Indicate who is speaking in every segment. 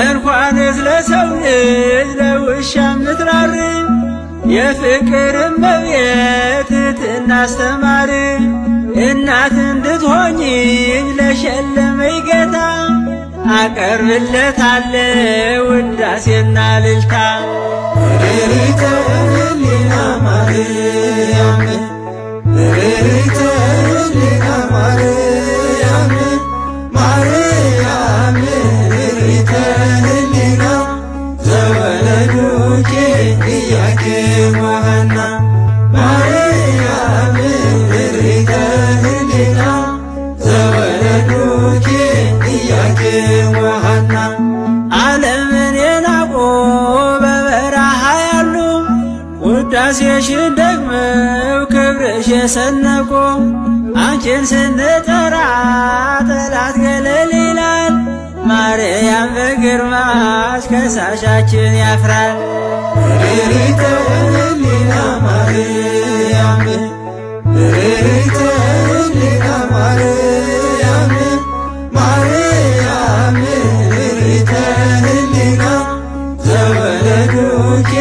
Speaker 1: እንኳንስ ለሰው ልጅ ለውሻም ምትራሪ የፍቅር እመቤት ትሕትና አስተማሪ እናት እንድትሆኚኝ ለሸለመኝ ጌታ አቀርብለታለሁ ውዳሴና እልልታ። ርሪተ ህሊና ማርያም ርሪተ ህሊና ማርያም ማርያም ርሪተ ህሊና ዘወለዱኪ ኢያቄም ወሐና ማርያም ርሪተ ህሊና ዘወለዱኪ ኢያቄም ወሐና ዓለምን የናቁ በበረሃ ያሉ ውዳሴሽን ደግመው ክብርሽ የሰነቁ አንቺን ስንጠራ ጠላት ገለል ይላል። ማርያም በግርማሽ ከሳሻችን ያፍራል። ርሪተ ህሊና ማርያም ርሪተ ህሊና ማርያም ማርያም ርሪተ ህሊና ዘወለዱኪ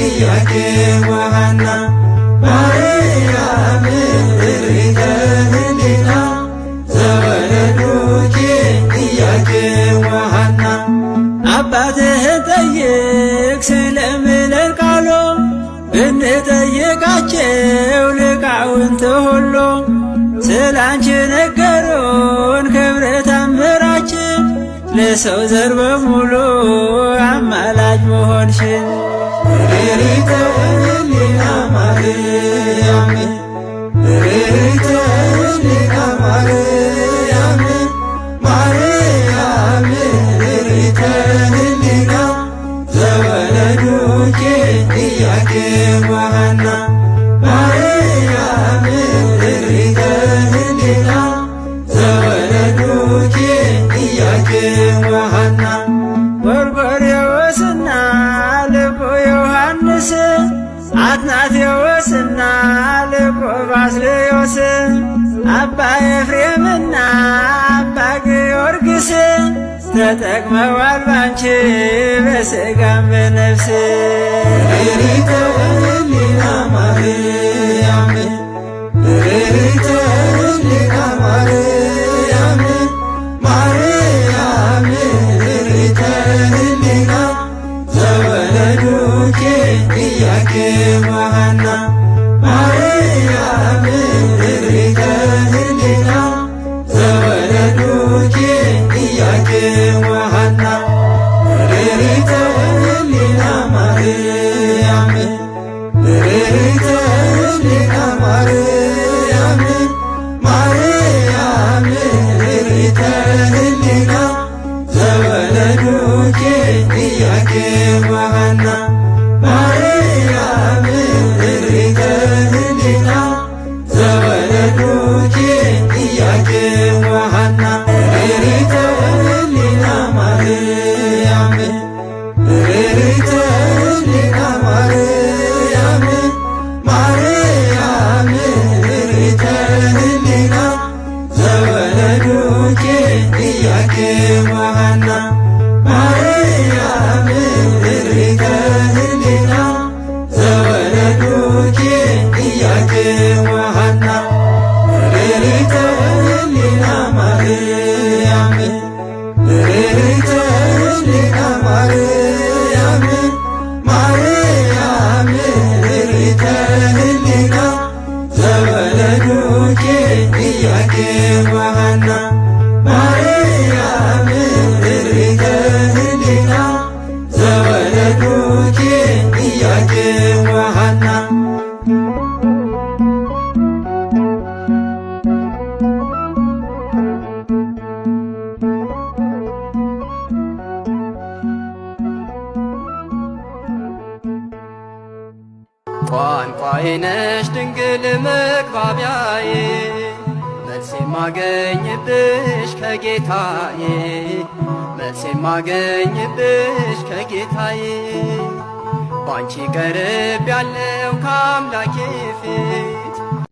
Speaker 1: ኢያቄም ወሐና ማርያም ርሪተ ህሊና ዘወለዱኪ ኢያቄም ወሐና አባትህን ጠይቅ ስለምለን ቃሉ ብንጠይቃቸው ሊቃውንት ሁሉ ስላንቺ ነገሩን ክብር ታምራችን ለሰው ዘር በሙሉ አማላጅ መሆንሽን። ርሪተ ህሊና ማርያም ርሪተ ህሊና ማርያም ማርያም ርሪተ ህሊና ዘወለዱኪ ኢያቄም ወሐና ማርያም ርሪተ ህሊና ዘወለዱኪ ኢያቄም ወሐና ጎርጎርዮስና ልቁ ዮሐንስ አትናቴዎስና ልቁ ባስልዮስ አባ ኤፍሬምና አባ ጊዮርጊስ ተጠቅመዋል ባንቺ በሥጋም በነፍስ። ርሪተ ህሊና ማርያም ርሪተ ህሊና ማርያም ማርያም ርሪተ ህሊና ዘወለዱኪ ኢያቄም ወሐና ማርያም ርሪተ ህሊና ዘወለዱኪ ኢያቄም ወሐና ርሪተ ህሊና ማርያም ርሪተ ህሊና ማርያም ማርያም ርሪተ ህሊና ዘወለዱኪ ኢያቄም ወሐና ማርያም ርሪተ ህሊና ዘወለዱኪ ኢያቄም ወሐና ርሪተ ህሊና ማርያም ርሪተ ህሊና ማርያም ማርያም ርሪተ ህሊና ዘወለዱኪ ኢያቄም ወሐና ማርያም ርሪተ ህሊና ዘወለዱኪ ኢያቄም ወሐና ርሪተ ህሊና ማርያም ርሪተ ህሊና ማርያም ማርያም ርሪተ ህሊና ዘወለዱኪ ኢያቄም ወሐና ማርያም ርሪተ ህሊና ዘወለዱኪ ኢያቄም ወሐና
Speaker 2: ቋንቋዬ ነሽ ድንግል መግባቢያዬ መልስ የማገኝብሽ ከጌታዬ መልስ የማገኝብሽ ከጌታዬ ባንቺ ቀርብ ያለው ከአምላኬ ፊት